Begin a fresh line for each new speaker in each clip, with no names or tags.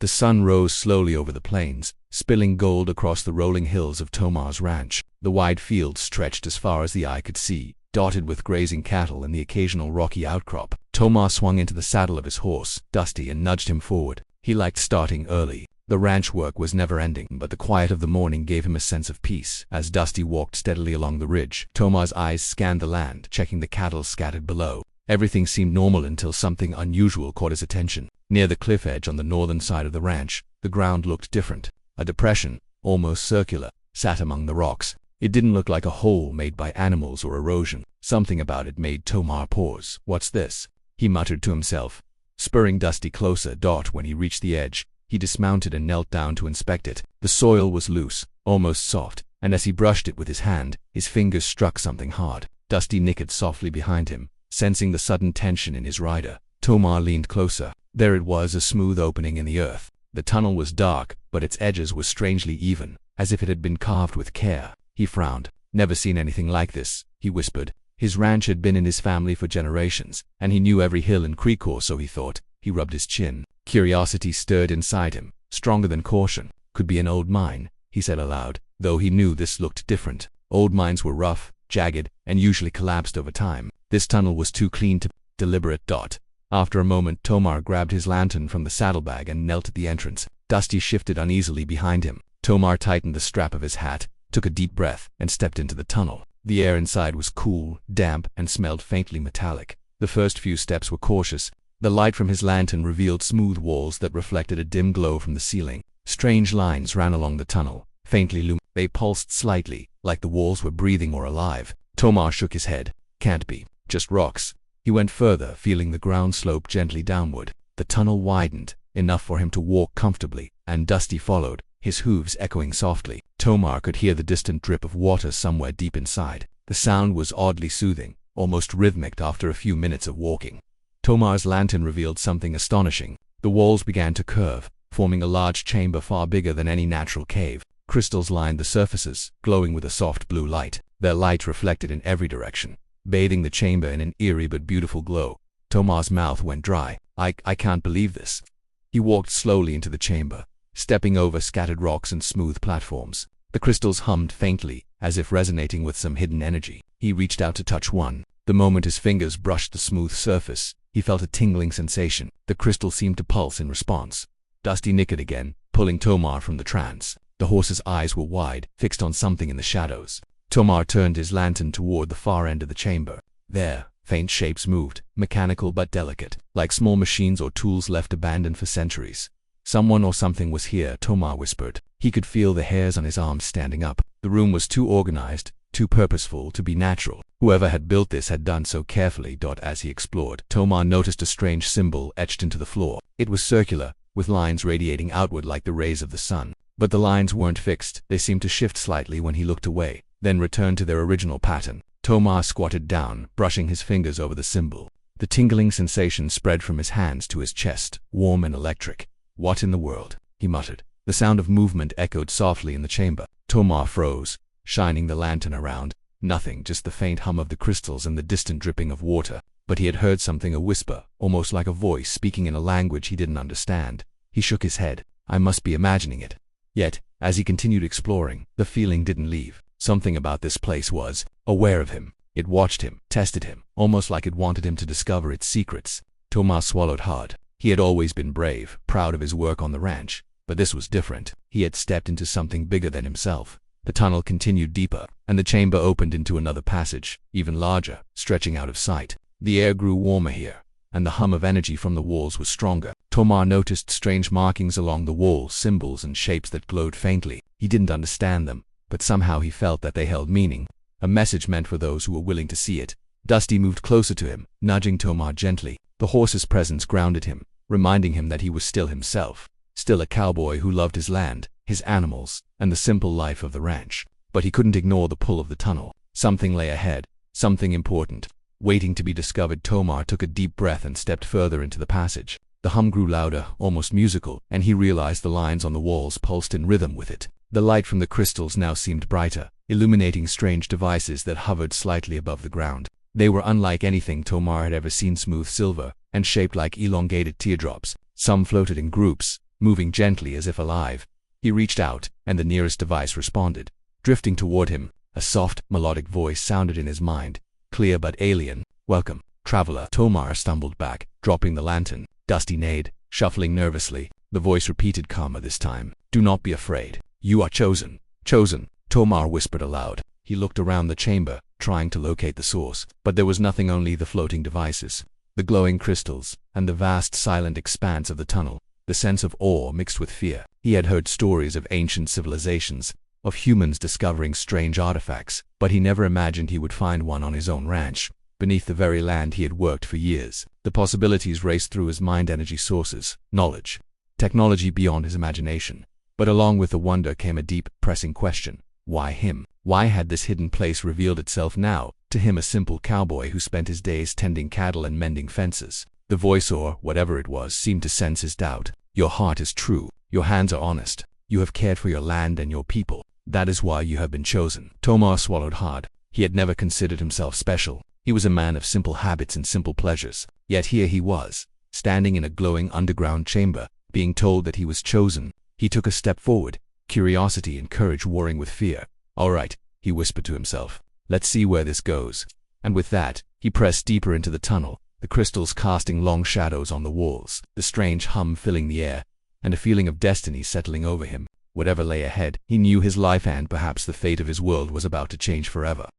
The sun rose slowly over the plains, spilling gold across the rolling hills of Tomar's ranch. The wide fields stretched as far as the eye could see, dotted with grazing cattle and the occasional rocky outcrop. Tomar swung into the saddle of his horse, Dusty, and nudged him forward. He liked starting early. The ranch work was never-ending, but the quiet of the morning gave him a sense of peace. As Dusty walked steadily along the ridge, Tomar's eyes scanned the land, checking the cattle scattered below. Everything seemed normal until something unusual caught his attention. Near the cliff edge on the northern side of the ranch, the ground looked different. A depression, almost circular, sat among the rocks. It didn't look like a hole made by animals or erosion. Something about it made Tomar pause. "What's this?" he muttered to himself. Spurring Dusty closer, when he reached the edge, he dismounted and knelt down to inspect it. The soil was loose, almost soft, and as he brushed it with his hand, his fingers struck something hard. Dusty nickered softly behind him, sensing the sudden tension in his rider. Tomar leaned closer. There it was, a smooth opening in the earth. The tunnel was dark, but its edges were strangely even, as if it had been carved with care. He frowned. "Never seen anything like this," he whispered. His ranch had been in his family for generations, and he knew every hill and creek, or so he thought. He rubbed his chin. Curiosity stirred inside him, stronger than caution. "Could be an old mine," he said aloud, though he knew this looked different. Old mines were rough, jagged, and usually collapsed over time. This tunnel was too clean to deliberate. After a moment, Tomar grabbed his lantern from the saddlebag and knelt at the entrance. Dusty shifted uneasily behind him. Tomar tightened the strap of his hat, took a deep breath, and stepped into the tunnel. The air inside was cool, damp, and smelled faintly metallic. The first few steps were cautious. The light from his lantern revealed smooth walls that reflected a dim glow from the ceiling. Strange lines ran along the tunnel, faintly luminous. They pulsed slightly, like the walls were breathing or alive. Tomar shook his head. "Can't be. Just rocks." He went further, feeling the ground slope gently downward. The tunnel widened, enough for him to walk comfortably, and Dusty followed, his hooves echoing softly. Tomar could hear the distant drip of water somewhere deep inside. The sound was oddly soothing, almost rhythmic after a few minutes of walking. Tomar's lantern revealed something astonishing. The walls began to curve, forming a large chamber far bigger than any natural cave. Crystals lined the surfaces, glowing with a soft blue light. Their light reflected in every direction, bathing the chamber in an eerie but beautiful glow. Tomar's mouth went dry. I can't believe this." He walked slowly into the chamber, stepping over scattered rocks and smooth platforms. The crystals hummed faintly, as if resonating with some hidden energy. He reached out to touch one. The moment his fingers brushed the smooth surface, he felt a tingling sensation. The crystal seemed to pulse in response. Dusty nickered again, pulling Tomar from the trance. The horse's eyes were wide, fixed on something in the shadows. Tomar turned his lantern toward the far end of the chamber. There, faint shapes moved, mechanical but delicate, like small machines or tools left abandoned for centuries. "Someone or something was here," Tomar whispered. He could feel the hairs on his arms standing up. The room was too organized, too purposeful to be natural. Whoever had built this had done so carefully. As he explored, Tomar noticed a strange symbol etched into the floor. It was circular, with lines radiating outward like the rays of the sun. But the lines weren't fixed. They seemed to shift slightly when he looked away, then returned to their original pattern. Tomar squatted down, brushing his fingers over the symbol. The tingling sensation spread from his hands to his chest, warm and electric. "What in the world?" he muttered. The sound of movement echoed softly in the chamber. Tomar froze, shining the lantern around. Nothing, just the faint hum of the crystals and the distant dripping of water. But he had heard something, a whisper, almost like a voice speaking in a language he didn't understand. He shook his head. I must be imagining it. Yet, as he continued exploring, the feeling didn't leave. Something about this place was aware of him. It watched him, tested him, almost like it wanted him to discover its secrets. Tomar swallowed hard. He had always been brave, proud of his work on the ranch. But this was different. He had stepped into something bigger than himself. The tunnel continued deeper, and the chamber opened into another passage, even larger, stretching out of sight. The air grew warmer here, and the hum of energy from the walls was stronger. Tomar noticed strange markings along the walls, symbols and shapes that glowed faintly. He didn't understand them, but somehow he felt that they held meaning, a message meant for those who were willing to see it. Dusty moved closer to him, nudging Tomar gently. The horse's presence grounded him, reminding him that he was still himself, still a cowboy who loved his land, his animals, and the simple life of the ranch. But he couldn't ignore the pull of the tunnel. Something lay ahead, something important, waiting to be discovered. Tomar took a deep breath and stepped further into the passage. The hum grew louder, almost musical, and he realized the lines on the walls pulsed in rhythm with it. The light from the crystals now seemed brighter, illuminating strange devices that hovered slightly above the ground. They were unlike anything Tomar had ever seen, smooth silver, and shaped like elongated teardrops. Some floated in groups, moving gently as if alive. He reached out, and the nearest device responded. Drifting toward him, a soft, melodic voice sounded in his mind, clear but alien. "Welcome, traveler." Tomar stumbled back, dropping the lantern. Dusty neighed, shuffling nervously. The voice repeated, calmer this time. "Do not be afraid. You are chosen." "Chosen," Tomar whispered aloud. He looked around the chamber, trying to locate the source, but there was nothing, only the floating devices, the glowing crystals, and the vast silent expanse of the tunnel. The sense of awe mixed with fear. He had heard stories of ancient civilizations, of humans discovering strange artifacts, but he never imagined he would find one on his own ranch, beneath the very land he had worked for years. The possibilities raced through his mind: energy sources, knowledge, technology beyond his imagination. But along with the wonder came a deep, pressing question. Why him? Why had this hidden place revealed itself now, to him, a simple cowboy who spent his days tending cattle and mending fences? The voice, or whatever it was, seemed to sense his doubt. "Your heart is true. Your hands are honest. You have cared for your land and your people. That is why you have been chosen." Tomar swallowed hard. He had never considered himself special. He was a man of simple habits and simple pleasures. Yet here he was, standing in a glowing underground chamber, being told that he was chosen. He took a step forward, curiosity and courage warring with fear. "All right," he whispered to himself. "Let's see where this goes." And with that, he pressed deeper into the tunnel, the crystals casting long shadows on the walls, the strange hum filling the air, and a feeling of destiny settling over him. Whatever lay ahead, he knew his life and perhaps the fate of his world was about to change forever.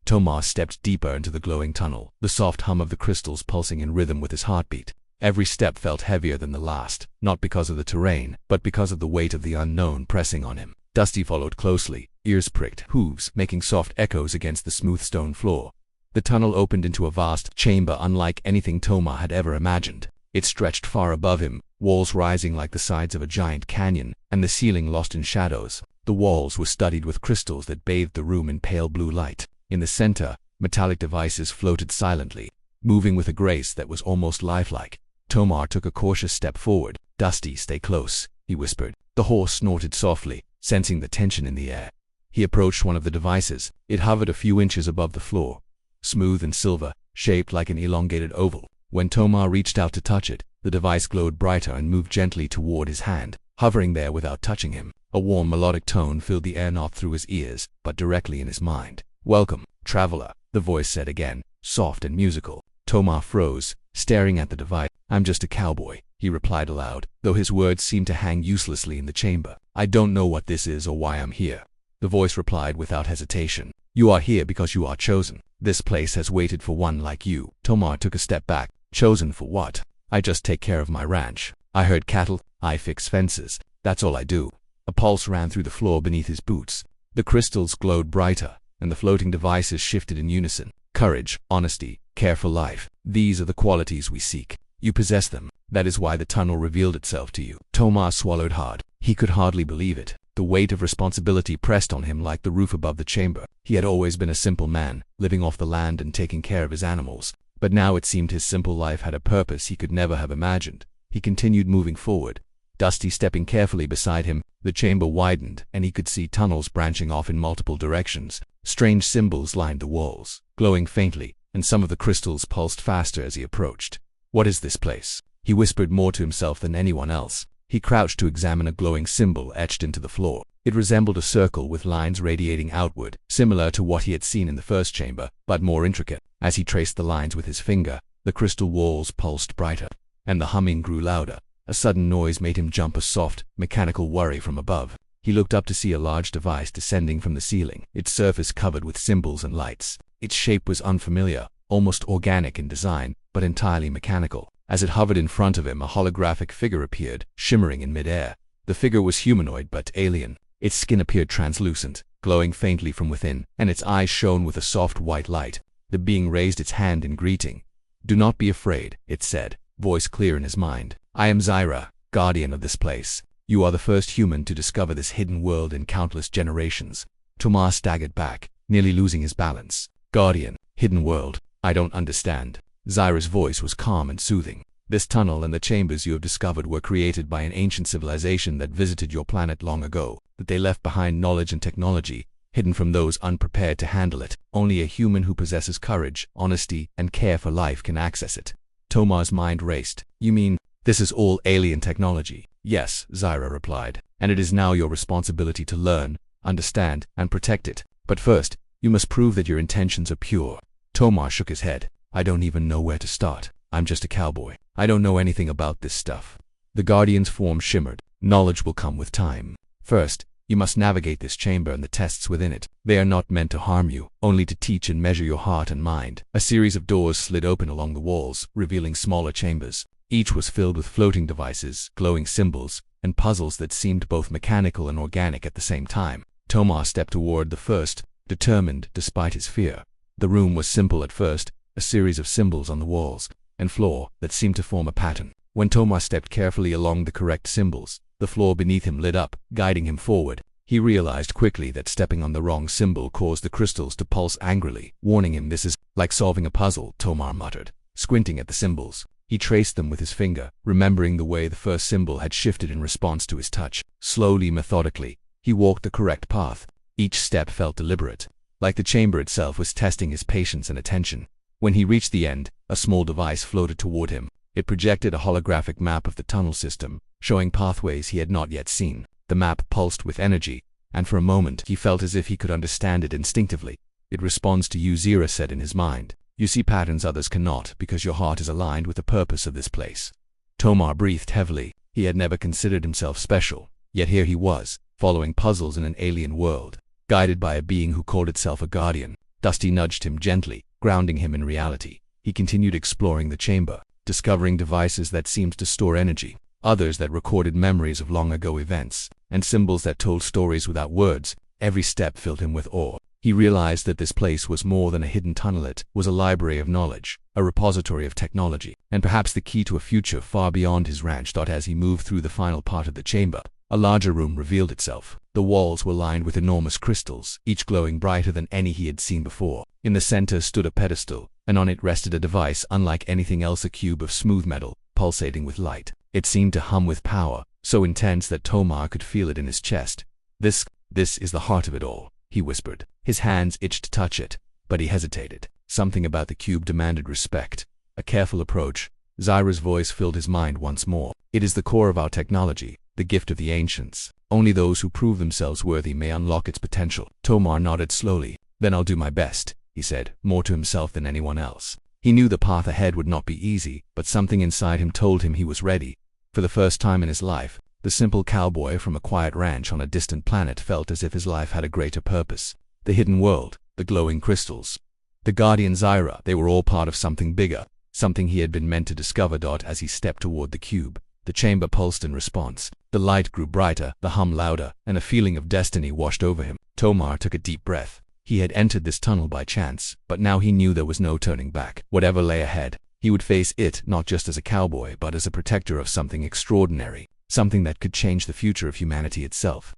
Tomar stepped deeper into the glowing tunnel, the soft hum of the crystals pulsing in rhythm with his heartbeat. Every step felt heavier than the last, not because of the terrain, but because of the weight of the unknown pressing on him. Dusty followed closely, ears pricked, hooves making soft echoes against the smooth stone floor. The tunnel opened into a vast chamber unlike anything Tomar had ever imagined. It stretched far above him, walls rising like the sides of a giant canyon, and the ceiling lost in shadows. The walls were studded with crystals that bathed the room in pale blue light. In the center, metallic devices floated silently, moving with a grace that was almost lifelike. Tomar took a cautious step forward. "Dusty, stay close," he whispered. The horse snorted softly, sensing the tension in the air. He approached one of the devices. It hovered a few inches above the floor, smooth and silver, shaped like an elongated oval. When Tomar reached out to touch it, the device glowed brighter and moved gently toward his hand, hovering there without touching him. A warm, melodic tone filled the air, not through his ears, but directly in his mind. "Welcome, traveler," the voice said again, soft and musical. Tomar froze, staring at the device. "I'm just a cowboy," he replied aloud, though his words seemed to hang uselessly in the chamber. "I don't know what this is or why I'm here." The voice replied without hesitation. "You are here because you are chosen. This place has waited for one like you." Tomar took a step back. "Chosen for what? I just take care of my ranch. I herd cattle, I fix fences. That's all I do." A pulse ran through the floor beneath his boots. The crystals glowed brighter, and the floating devices shifted in unison. "Courage, honesty, care for life. These are the qualities we seek. You possess them. That is why the tunnel revealed itself to you." Tomar swallowed hard. He could hardly believe it. The weight of responsibility pressed on him like the roof above the chamber. He had always been a simple man, living off the land and taking care of his animals. But now it seemed his simple life had a purpose he could never have imagined. He continued moving forward, Dusty stepping carefully beside him. The chamber widened, and he could see tunnels branching off in multiple directions. Strange symbols lined the walls, glowing faintly, and some of the crystals pulsed faster as he approached. "What is this place?" He whispered, more to himself than anyone else. He crouched to examine a glowing symbol etched into the floor. It resembled a circle with lines radiating outward, similar to what he had seen in the first chamber, but more intricate. As he traced the lines with his finger, the crystal walls pulsed brighter, and the humming grew louder. A sudden noise made him jump, a soft, mechanical worry from above. He looked up to see a large device descending from the ceiling, its surface covered with symbols and lights. Its shape was unfamiliar, almost organic in design, but entirely mechanical. As it hovered in front of him, a holographic figure appeared, shimmering in midair. The figure was humanoid but alien. Its skin appeared translucent, glowing faintly from within, and its eyes shone with a soft white light. The being raised its hand in greeting. "Do not be afraid," it said, voice clear in his mind. "I am Zyra, guardian of this place. You are the first human to discover this hidden world in countless generations." Tomar staggered back, nearly losing his balance. "Guardian, hidden world, I don't understand." Zyra's voice was calm and soothing. "This tunnel and the chambers you have discovered were created by an ancient civilization that visited your planet long ago, that they left behind knowledge and technology, hidden from those unprepared to handle it. Only a human who possesses courage, honesty, and care for life can access it." Tomar's mind raced. "You mean This is all alien technology. Yes, Zyra replied, and it is now your responsibility to learn, understand, and protect it. But first, you must prove that your intentions are pure. Tomar shook his head. I don't even know where to start. I'm just a cowboy. I don't know anything about this stuff. The Guardian's form shimmered. Knowledge will come with time. First, you must navigate this chamber and the tests within it. They are not meant to harm you, only to teach and measure your heart and mind. A series of doors slid open along the walls, revealing smaller chambers. Each was filled with floating devices, glowing symbols, and puzzles that seemed both mechanical and organic at the same time. Tomar stepped toward the first, determined despite his fear. The room was simple at first, a series of symbols on the walls and floor that seemed to form a pattern. When Tomar stepped carefully along the correct symbols, the floor beneath him lit up, guiding him forward. He realized quickly that stepping on the wrong symbol caused the crystals to pulse angrily, warning him. This is like solving a puzzle, Tomar muttered, squinting at the symbols. He traced them with his finger, remembering the way the first symbol had shifted in response to his touch. Slowly, methodically, he walked the correct path. Each step felt deliberate, like the chamber itself was testing his patience and attention. When he reached the end, a small device floated toward him. It projected a holographic map of the tunnel system, showing pathways he had not yet seen. The map pulsed with energy, and for a moment he felt as if he could understand it instinctively. It responds to you, Zyra said in his mind. You see patterns others cannot because your heart is aligned with the purpose of this place. Tomar breathed heavily. He had never considered himself special, yet here he was, following puzzles in an alien world, guided by a being who called itself a guardian. Dusty nudged him gently, grounding him in reality. He continued exploring the chamber, discovering devices that seemed to store energy, others that recorded memories of long-ago events, and symbols that told stories without words. Every step filled him with awe. He realized that this place was more than a hidden tunnel. It was a library of knowledge, a repository of technology, and perhaps the key to a future far beyond his ranch. As he moved through the final part of the chamber, a larger room revealed itself. The walls were lined with enormous crystals, each glowing brighter than any he had seen before. In the center stood a pedestal, and on it rested a device unlike anything else, a cube of smooth metal, pulsating with light. It seemed to hum with power, so intense that Tomar could feel it in his chest. This is the heart of it all, he whispered. His hands itched to touch it, but he hesitated. Something about the cube demanded respect, a careful approach. Zyra's voice filled his mind once more. It is the core of our technology, the gift of the ancients. Only those who prove themselves worthy may unlock its potential. Tomar nodded slowly. Then I'll do my best, he said, more to himself than anyone else. He knew the path ahead would not be easy, but something inside him told him he was ready. For the first time in his life, the simple cowboy from a quiet ranch on a distant planet felt as if his life had a greater purpose. The hidden world, the glowing crystals, the guardian Zyra, they were all part of something bigger, something he had been meant to discover. As he stepped toward the cube, the chamber pulsed in response. The light grew brighter, the hum louder, and a feeling of destiny washed over him. Tomar took a deep breath. He had entered this tunnel by chance, but now he knew there was no turning back. Whatever lay ahead, he would face it not just as a cowboy but as a protector of something extraordinary, something that could change the future of humanity itself.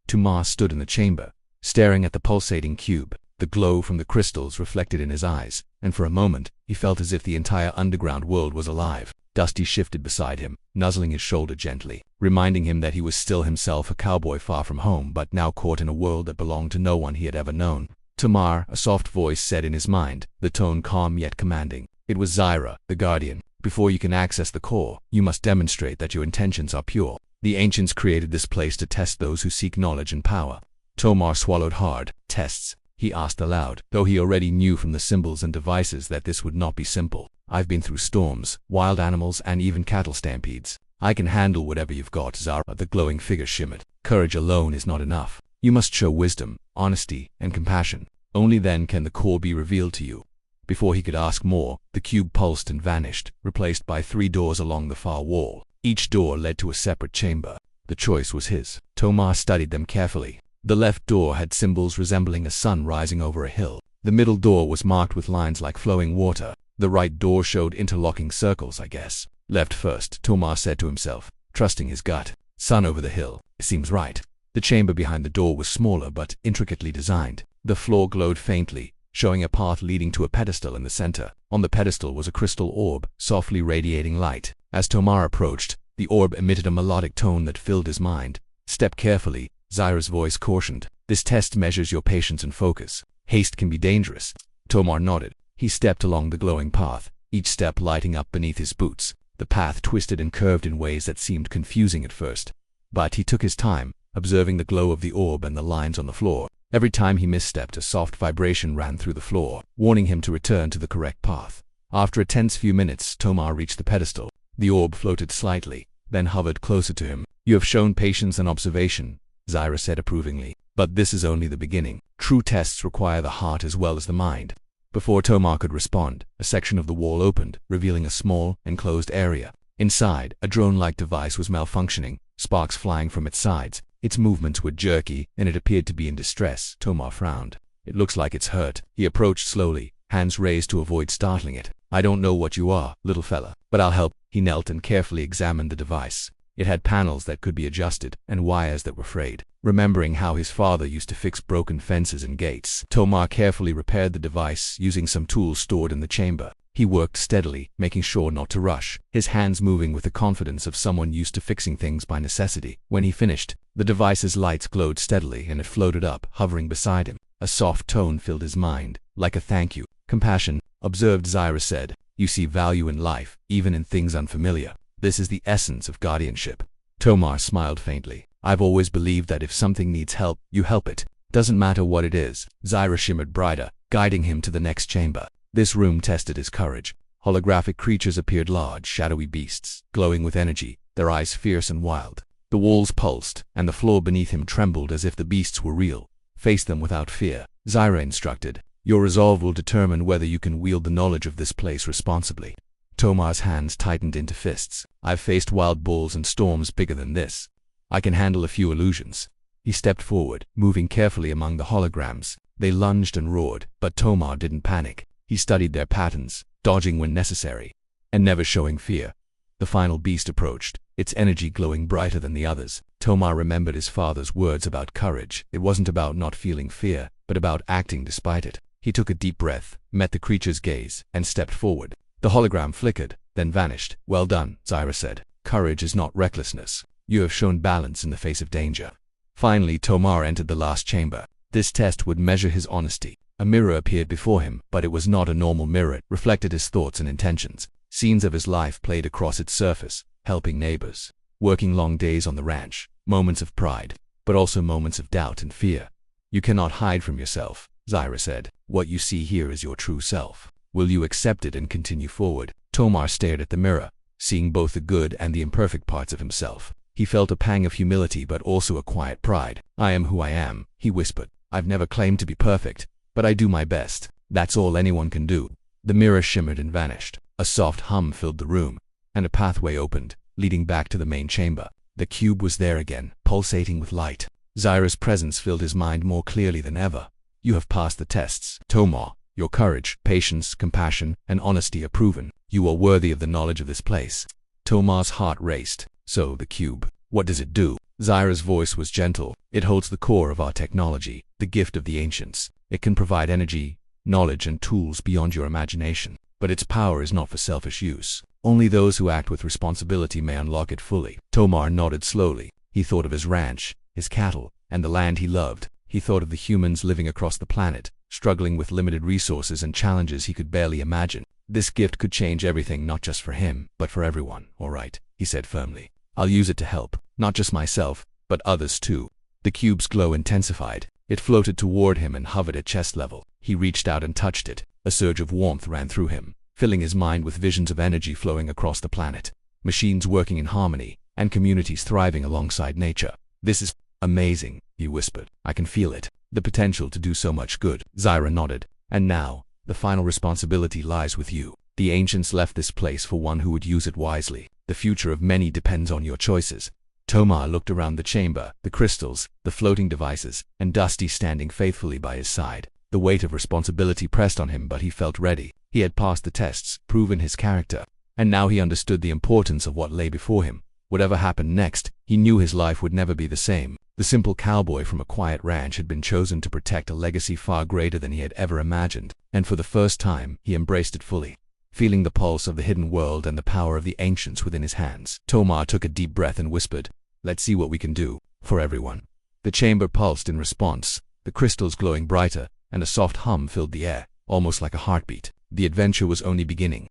Tomar stood in the chamber, staring at the pulsating cube. The glow from the crystals reflected in his eyes, and for a moment, he felt as if the entire underground world was alive. Dusty shifted beside him, nuzzling his shoulder gently, reminding him that he was still himself, a cowboy far from home but now caught in a world that belonged to no one he had ever known. Tomar, a soft voice said in his mind, the tone calm yet commanding. It was Zyra, the guardian. Before you can access the core, you must demonstrate that your intentions are pure. The ancients created this place to test those who seek knowledge and power. Tomar swallowed hard. Tests? He asked aloud, though he already knew from the symbols and devices that this would not be simple. I've been through storms, wild animals, and even cattle stampedes. I can handle whatever you've got, Zyra. The glowing figure shimmered. Courage alone is not enough. You must show wisdom, honesty, and compassion. Only then can the core be revealed to you. Before he could ask more, the cube pulsed and vanished, replaced by 3 doors along the far wall. Each door led to a separate chamber. The choice was his. Tomar studied them carefully. The left door had symbols resembling a sun rising over a hill. The middle door was marked with lines like flowing water. The right door showed interlocking circles, I guess. Left first, Tomar said to himself, trusting his gut. Sun over the hill. Seems right. The chamber behind the door was smaller but intricately designed. The floor glowed faintly, showing a path leading to a pedestal in the center. On the pedestal was a crystal orb, softly radiating light. As Tomar approached, the orb emitted a melodic tone that filled his mind. Step carefully, Zyra's voice cautioned. This test measures your patience and focus. Haste can be dangerous. Tomar nodded. He stepped along the glowing path, each step lighting up beneath his boots. The path twisted and curved in ways that seemed confusing at first. But he took his time, observing the glow of the orb and the lines on the floor. Every time he misstepped, a soft vibration ran through the floor, warning him to return to the correct path. After a tense few minutes, Tomar reached the pedestal. The orb floated slightly, then hovered closer to him. "You have shown patience and observation," Zyra said approvingly. "But this is only the beginning. True tests require the heart as well as the mind." Before Tomar could respond, a section of the wall opened, revealing a small, enclosed area. Inside, a drone-like device was malfunctioning, sparks flying from its sides. Its movements were jerky, and it appeared to be in distress. Tomar frowned. "It looks like it's hurt." He approached slowly, hands raised to avoid startling it. "I don't know what you are, little fella, but I'll help." He knelt and carefully examined the device. It had panels that could be adjusted, and wires that were frayed. Remembering how his father used to fix broken fences and gates, Tomar carefully repaired the device using some tools stored in the chamber. He worked steadily, making sure not to rush, his hands moving with the confidence of someone used to fixing things by necessity. When he finished, the device's lights glowed steadily and it floated up, hovering beside him. A soft tone filled his mind, like a thank you. "Compassion," observed Zyra said. "You see value in life, even in things unfamiliar. This is the essence of guardianship." Tomar smiled faintly. "I've always believed that if something needs help, you help it. Doesn't matter what it is." Zyra shimmered brighter, guiding him to the next chamber. This room tested his courage. Holographic creatures appeared, large, shadowy beasts, glowing with energy, their eyes fierce and wild. The walls pulsed, and the floor beneath him trembled as if the beasts were real. "Face them without fear," Zyra instructed. "Your resolve will determine whether you can wield the knowledge of this place responsibly." Tomar's hands tightened into fists. "I've faced wild bulls and storms bigger than this. I can handle a few illusions." He stepped forward, moving carefully among the holograms. They lunged and roared, but Tomar didn't panic. He studied their patterns, dodging when necessary, and never showing fear. The final beast approached, its energy glowing brighter than the others. Tomar remembered his father's words about courage. It wasn't about not feeling fear, but about acting despite it. He took a deep breath, met the creature's gaze, and stepped forward. The hologram flickered, then vanished. "Well done," Zyra said. "Courage is not recklessness. You have shown balance in the face of danger." Finally, Tomar entered the last chamber. This test would measure his honesty. A mirror appeared before him, but it was not a normal mirror. It reflected his thoughts and intentions. Scenes of his life played across its surface, helping neighbors, working long days on the ranch, moments of pride, but also moments of doubt and fear. "You cannot hide from yourself," Zyra said. "What you see here is your true self. Will you accept it and continue forward?" Tomar stared at the mirror, seeing both the good and the imperfect parts of himself. He felt a pang of humility but also a quiet pride. "I am who I am," he whispered. "I've never claimed to be perfect, but I do my best. That's all anyone can do." The mirror shimmered and vanished. A soft hum filled the room, and a pathway opened, leading back to the main chamber. The cube was there again, pulsating with light. Zyra's presence filled his mind more clearly than ever. "You have passed the tests, Tomar. Your courage, patience, compassion, and honesty are proven. You are worthy of the knowledge of this place." Tomar's heart raced. "So, the cube, what does it do?" Zyra's voice was gentle. "It holds the core of our technology, the gift of the ancients. It can provide energy, knowledge, and tools beyond your imagination. But its power is not for selfish use. Only those who act with responsibility may unlock it fully." Tomar nodded slowly. He thought of his ranch, his cattle, and the land he loved. He thought of the humans living across the planet, struggling with limited resources and challenges he could barely imagine. This gift could change everything, not just for him, but for everyone. "All right," he said firmly. "I'll use it to help, not just myself, but others too." The cube's glow intensified. It floated toward him and hovered at chest level. He reached out and touched it. A surge of warmth ran through him, filling his mind with visions of energy flowing across the planet, machines working in harmony, and communities thriving alongside nature. "This is amazing," he whispered. "I can feel it. The potential to do so much good." Zyra nodded. "And now, the final responsibility lies with you. The ancients left this place for one who would use it wisely. The future of many depends on your choices." Tomar looked around the chamber, the crystals, the floating devices, and Dusty standing faithfully by his side. The weight of responsibility pressed on him, but he felt ready. He had passed the tests, proven his character, and now he understood the importance of what lay before him. Whatever happened next, he knew his life would never be the same. The simple cowboy from a quiet ranch had been chosen to protect a legacy far greater than he had ever imagined, and for the first time, he embraced it fully. Feeling the pulse of the hidden world and the power of the ancients within his hands, Tomar took a deep breath and whispered, "Let's see what we can do, for everyone." The chamber pulsed in response, the crystals glowing brighter, and a soft hum filled the air, almost like a heartbeat. The adventure was only beginning.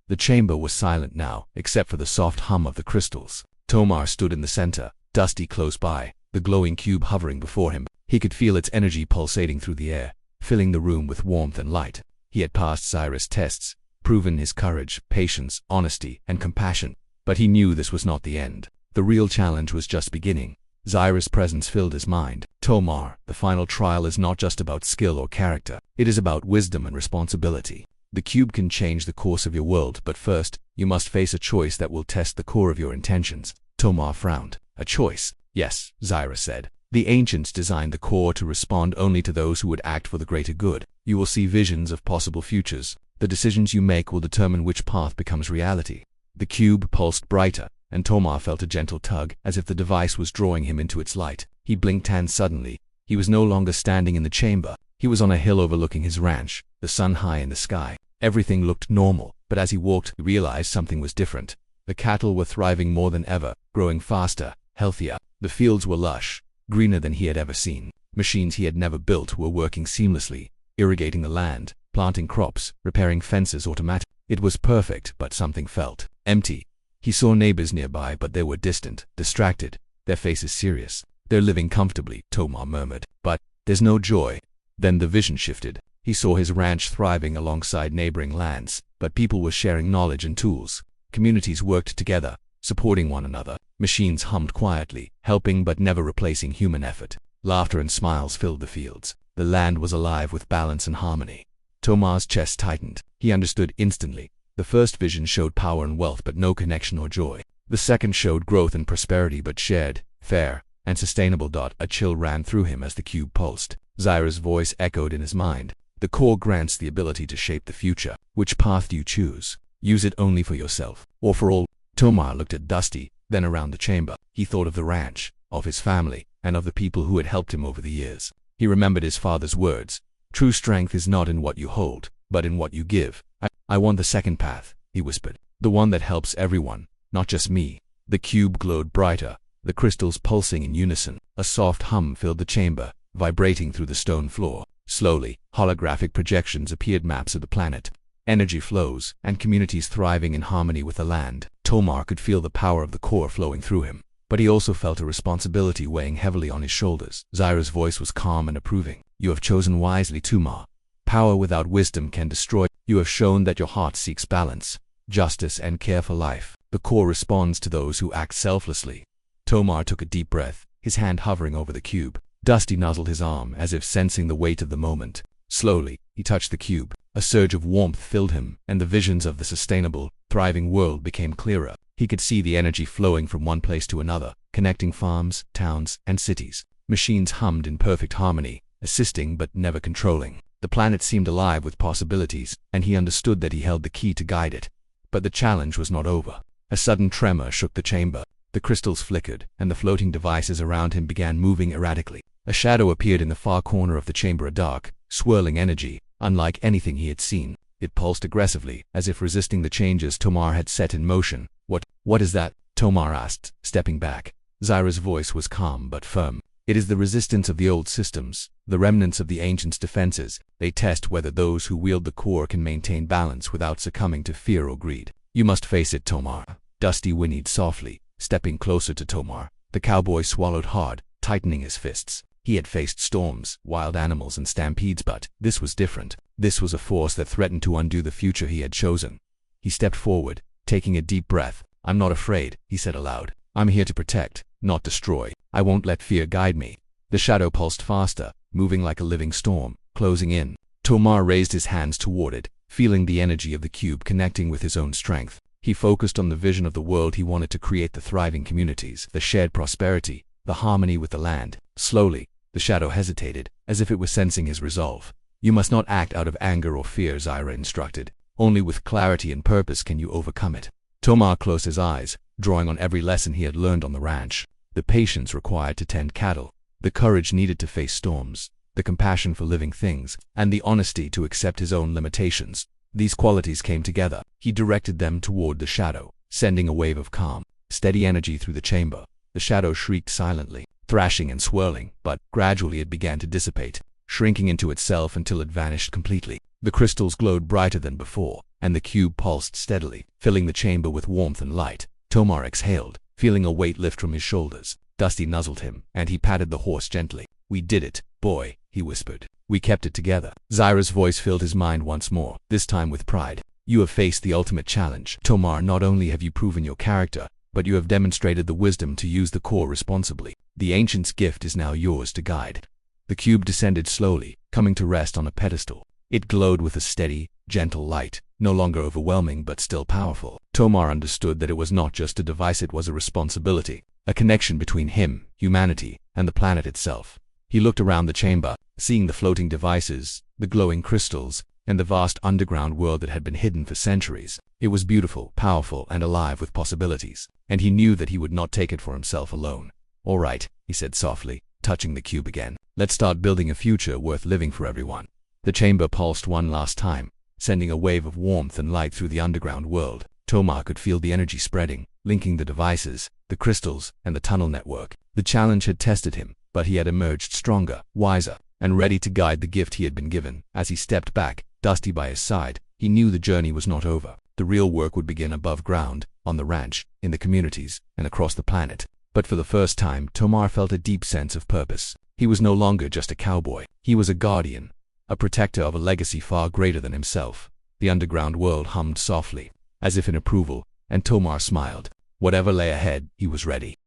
The chamber was silent now, except for the soft hum of the crystals. Tomar stood in the center, Dusty close by, the glowing cube hovering before him. He could feel its energy pulsating through the air, filling the room with warmth and light. He had passed Cyrus' tests, proven his courage, patience, honesty, and compassion. But he knew this was not the end. The real challenge was just beginning. Cyrus' presence filled his mind. Tomar, the final trial is not just about skill or character. It is about wisdom and responsibility. The cube can change the course of your world, but first, you must face a choice that will test the core of your intentions. Tomar frowned. A choice? Yes, Cyrus said. The ancients designed the core to respond only to those who would act for the greater good. You will see visions of possible futures. The decisions you make will determine which path becomes reality. The cube pulsed brighter, and Tomar felt a gentle tug, as if the device was drawing him into its light. He blinked hands suddenly. He was no longer standing in the chamber. He was on a hill overlooking his ranch, the sun high in the sky. Everything looked normal, but as he walked, he realized something was different. The cattle were thriving more than ever, growing faster, healthier. The fields were lush, greener than he had ever seen. Machines he had never built were working seamlessly, irrigating the land, planting crops, repairing fences automatically. It was perfect, but something felt empty. He saw neighbors nearby, but they were distant, distracted, their faces serious. They're living comfortably, Tomar murmured, but there's no joy. Then the vision shifted. He saw his ranch thriving alongside neighboring lands, but people were sharing knowledge and tools. Communities worked together, supporting one another. Machines hummed quietly, helping but never replacing human effort. Laughter and smiles filled the fields. The land was alive with balance and harmony. Tomar's chest tightened. He understood instantly. The first vision showed power and wealth but no connection or joy. The second showed growth and prosperity but shared, fair, and sustainable. A chill ran through him as the cube pulsed. Cyrus' voice echoed in his mind. The core grants the ability to shape the future. Which path do you choose? Use it only for yourself, or for all? Tomar looked at Dusty, then around the chamber. He thought of the ranch, of his family, and of the people who had helped him over the years. He remembered his father's words. True strength is not in what you hold, but in what you give. I want the second path, he whispered. The one that helps everyone, not just me. The cube glowed brighter, the crystals pulsing in unison. A soft hum filled the chamber, vibrating through the stone floor. Slowly, holographic projections appeared, maps of the planet, energy flows, and communities thriving in harmony with the land. Tomar could feel the power of the core flowing through him, but he also felt a responsibility weighing heavily on his shoulders. Cyrus' voice was calm and approving. You have chosen wisely, Tomar. Power without wisdom can destroy. You have shown that your heart seeks balance, justice, and care for life. The core responds to those who act selflessly. Tomar took a deep breath, his hand hovering over the cube. Dusty nuzzled his arm, as if sensing the weight of the moment. Slowly, he touched the cube. A surge of warmth filled him, and the visions of the sustainable, thriving world became clearer. He could see the energy flowing from one place to another, connecting farms, towns, and cities. Machines hummed in perfect harmony, assisting but never controlling. The planet seemed alive with possibilities, and he understood that he held the key to guide it. But the challenge was not over. A sudden tremor shook the chamber. The crystals flickered, and the floating devices around him began moving erratically. A shadow appeared in the far corner of the chamber, a dark, swirling energy, unlike anything he had seen. It pulsed aggressively, as if resisting the changes Tomar had set in motion. What is that? Tomar asked, stepping back. Cyrus' voice was calm but firm. It is the resistance of the old systems, the remnants of the ancients' defenses. They test whether those who wield the core can maintain balance without succumbing to fear or greed. You must face it, Tomar. Dusty whinnied softly, stepping closer to Tomar. The cowboy swallowed hard, tightening his fists. He had faced storms, wild animals, and stampedes, but this was different. This was a force that threatened to undo the future he had chosen. He stepped forward, taking a deep breath. I'm not afraid, he said aloud. I'm here to protect, not destroy. I won't let fear guide me. The shadow pulsed faster, moving like a living storm, closing in. Tomar raised his hands toward it, feeling the energy of the cube connecting with his own strength. He focused on the vision of the world he wanted to create, the thriving communities, the shared prosperity, the harmony with the land. Slowly, the shadow hesitated, as if it was sensing his resolve. You must not act out of anger or fear, Cyrus instructed. Only with clarity and purpose can you overcome it. Tomar closed his eyes, drawing on every lesson he had learned on the ranch. The patience required to tend cattle, the courage needed to face storms, the compassion for living things, and the honesty to accept his own limitations. These qualities came together. He directed them toward the shadow, sending a wave of calm, steady energy through the chamber. The shadow shrieked silently, thrashing and swirling, but gradually it began to dissipate, shrinking into itself until it vanished completely. The crystals glowed brighter than before, and the cube pulsed steadily, filling the chamber with warmth and light. Tomar exhaled, feeling a weight lift from his shoulders. Dusty nuzzled him, and he patted the horse gently. "We did it, boy," he whispered. "We kept it together." Zyra's voice filled his mind once more, this time with pride. "You have faced the ultimate challenge. Tomar, not only have you proven your character, but you have demonstrated the wisdom to use the core responsibly. The ancient's gift is now yours to guide." The cube descended slowly, coming to rest on a pedestal. It glowed with a steady, gentle light, no longer overwhelming but still powerful. Tomar understood that it was not just a device, it was a responsibility, a connection between him, humanity, and the planet itself. He looked around the chamber, seeing the floating devices, the glowing crystals, and the vast underground world that had been hidden for centuries. It was beautiful, powerful, and alive with possibilities, and he knew that he would not take it for himself alone. "All right," he said softly, touching the cube again. "Let's start building a future worth living for everyone." The chamber pulsed one last time, sending a wave of warmth and light through the underground world. Tomar could feel the energy spreading, linking the devices, the crystals, and the tunnel network. The challenge had tested him, but he had emerged stronger, wiser, and ready to guide the gift he had been given. As he stepped back, Dusty by his side, he knew the journey was not over. The real work would begin above ground, on the ranch, in the communities, and across the planet. But for the first time, Tomar felt a deep sense of purpose. He was no longer just a cowboy. He was a guardian, a protector of a legacy far greater than himself. The underground world hummed softly, as if in approval, and Tomar smiled. Whatever lay ahead, he was ready.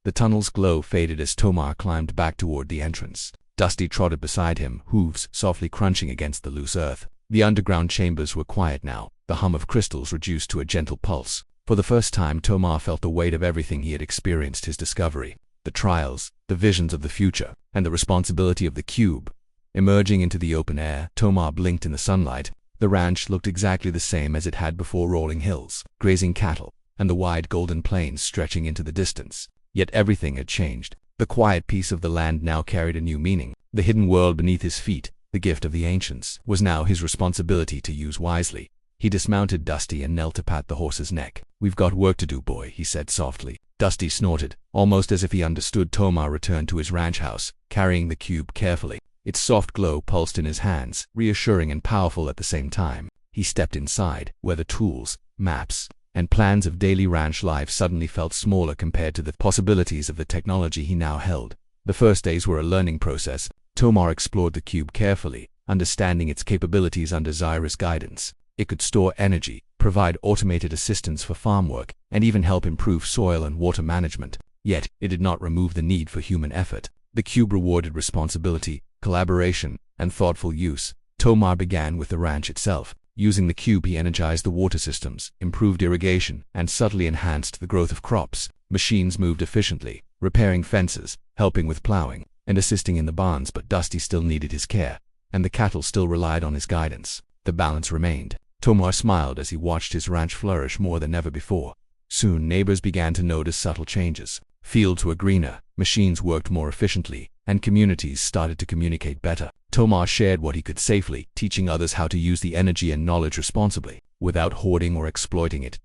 The tunnel's glow faded as Tomar climbed back toward the entrance. Dusty trotted beside him, hooves softly crunching against the loose earth. The underground chambers were quiet now, the hum of crystals reduced to a gentle pulse. For the first time, Tomar felt the weight of everything he had experienced: his discovery, the trials, the visions of the future, and the responsibility of the cube. Emerging into the open air, Tomar blinked in the sunlight. The ranch looked exactly the same as it had before: rolling hills, grazing cattle, and the wide golden plains stretching into the distance. Yet everything had changed. The quiet peace of the land now carried a new meaning. The hidden world beneath his feet, the gift of the ancients, was now his responsibility to use wisely. He dismounted Dusty and knelt to pat the horse's neck. "We've got work to do, boy," he said softly. Dusty snorted, almost as if he understood. Tomar returned to his ranch house, carrying the cube carefully. Its soft glow pulsed in his hands, reassuring and powerful at the same time. He stepped inside, where the tools, maps, and plans of daily ranch life suddenly felt smaller compared to the possibilities of the technology he now held. The first days were a learning process. Tomar explored the cube carefully, understanding its capabilities under Zyra's guidance. It could store energy, provide automated assistance for farm work, and even help improve soil and water management. Yet, it did not remove the need for human effort. The cube rewarded responsibility, collaboration, and thoughtful use. Tomar began with the ranch itself. Using the cube, he energized the water systems, improved irrigation, and subtly enhanced the growth of crops. Machines moved efficiently, repairing fences, helping with plowing, and assisting in the barns. But Dusty still needed his care, and the cattle still relied on his guidance. The balance remained. Tomar smiled as he watched his ranch flourish more than ever before. Soon neighbors began to notice subtle changes. Fields were greener, machines worked more efficiently, and communities started to communicate better. Tomar shared what he could safely, teaching others how to use the energy and knowledge responsibly, without hoarding or exploiting it.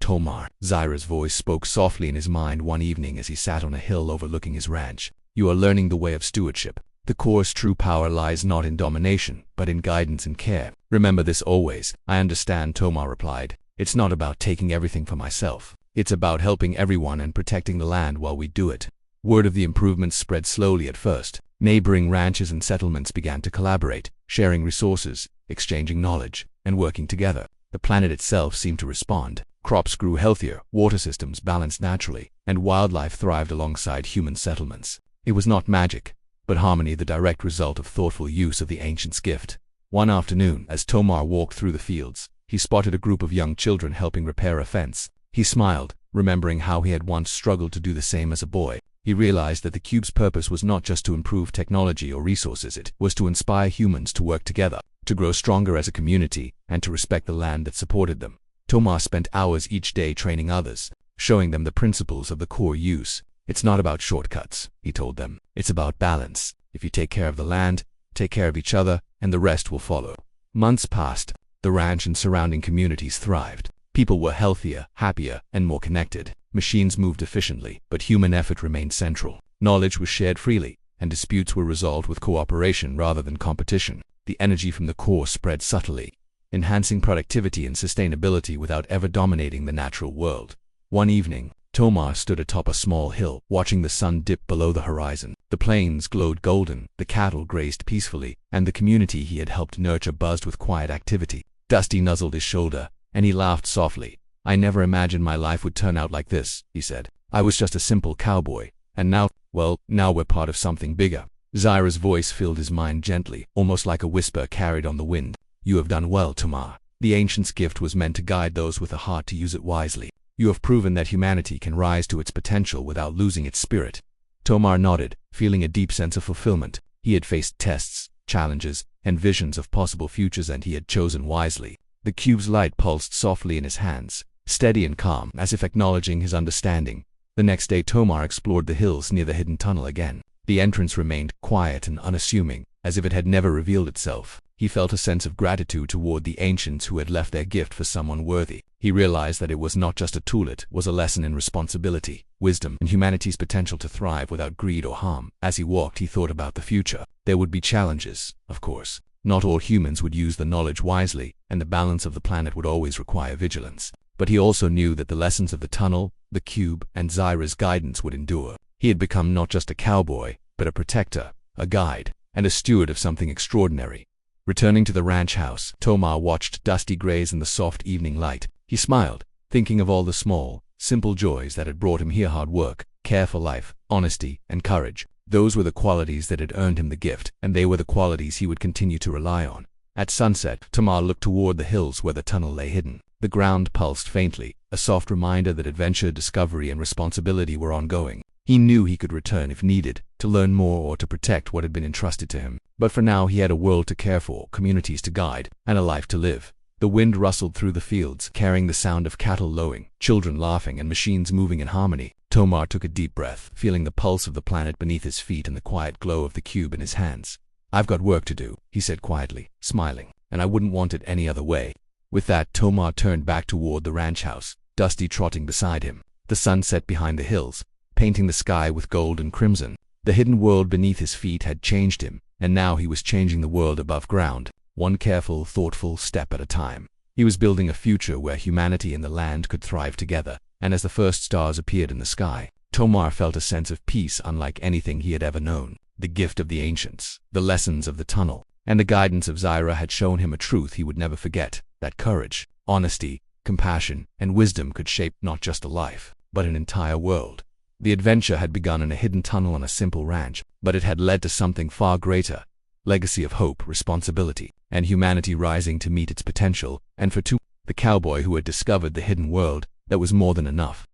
Zyra's voice spoke softly in his mind one evening as he sat on a hill overlooking his ranch. "You are learning the way of stewardship. The core's true power lies not in domination, but in guidance and care. Remember this always." "I understand," Tomar replied. "It's not about taking everything for myself. It's about helping everyone and protecting the land while we do it." Word of the improvements spread slowly at first. Neighboring ranches and settlements began to collaborate, sharing resources, exchanging knowledge, and working together. The planet itself seemed to respond. Crops grew healthier, water systems balanced naturally, and wildlife thrived alongside human settlements. It was not magic, but harmony, the direct result of thoughtful use of the ancient's gift. One afternoon, as Tomar walked through the fields, he spotted a group of young children helping repair a fence. He smiled, remembering how he had once struggled to do the same as a boy. He realized that the cube's purpose was not just to improve technology or resources, it was to inspire humans to work together, to grow stronger as a community, and to respect the land that supported them. Tomar spent hours each day training others, showing them the principles of the core use. "It's not about shortcuts," he told them. "It's about balance. If you take care of the land, take care of each other, and the rest will follow." Months passed. The ranch and surrounding communities thrived. People were healthier, happier, and more connected. Machines moved efficiently, but human effort remained central. Knowledge was shared freely, and disputes were resolved with cooperation rather than competition. The energy from the core spread subtly, enhancing productivity and sustainability without ever dominating the natural world. One evening, Tomar stood atop a small hill, watching the sun dip below the horizon. The plains glowed golden, the cattle grazed peacefully, and the community he had helped nurture buzzed with quiet activity. Dusty nuzzled his shoulder, and he laughed softly. "I never imagined my life would turn out like this," he said. "I was just a simple cowboy, and now we're part of something bigger." Zyra's voice filled his mind gently, almost like a whisper carried on the wind. "You have done well, Tomar. The ancient's gift was meant to guide those with a heart to use it wisely. You have proven that humanity can rise to its potential without losing its spirit." Tomar nodded, feeling a deep sense of fulfillment. He had faced tests, challenges, and visions of possible futures, and he had chosen wisely. The cube's light pulsed softly in his hands, steady and calm, as if acknowledging his understanding. The next day Tomar explored the hills near the hidden tunnel again. The entrance remained quiet and unassuming, as if it had never revealed itself. He felt a sense of gratitude toward the ancients who had left their gift for someone worthy. He realized that it was not just a tool, it was a lesson in responsibility, wisdom, and humanity's potential to thrive without greed or harm. As he walked, he thought about the future. There would be challenges, of course. Not all humans would use the knowledge wisely, and the balance of the planet would always require vigilance. But he also knew that the lessons of the tunnel, the cube, and Zyra's guidance would endure. He had become not just a cowboy, but a protector, a guide, and a steward of something extraordinary. Returning to the ranch house, Tomar watched Dusty graze in the soft evening light. He smiled, thinking of all the small, simple joys that had brought him here: hard work, care for life, honesty, and courage. Those were the qualities that had earned him the gift, and they were the qualities he would continue to rely on. At sunset, Tomar looked toward the hills where the tunnel lay hidden. The ground pulsed faintly, a soft reminder that adventure, discovery, and responsibility were ongoing. He knew he could return if needed, to learn more or to protect what had been entrusted to him. But for now he had a world to care for, communities to guide, and a life to live. The wind rustled through the fields, carrying the sound of cattle lowing, children laughing, and machines moving in harmony. Tomar took a deep breath, feeling the pulse of the planet beneath his feet and the quiet glow of the cube in his hands. "I've got work to do," he said quietly, smiling, "and I wouldn't want it any other way." With that, Tomar turned back toward the ranch house, Dusty trotting beside him. The sun set behind the hills, painting the sky with gold and crimson. The hidden world beneath his feet had changed him, and now he was changing the world above ground, one careful, thoughtful step at a time. He was building a future where humanity and the land could thrive together, and as the first stars appeared in the sky, Tomar felt a sense of peace unlike anything he had ever known. The gift of the ancients, the lessons of the tunnel, and the guidance of Zyra had shown him a truth he would never forget, that courage, honesty, compassion, and wisdom could shape not just a life, but an entire world. The adventure had begun in a hidden tunnel on a simple ranch, but it had led to something far greater: legacy of hope, responsibility, and humanity rising to meet its potential. And for the cowboy who had discovered the hidden world, that was more than enough.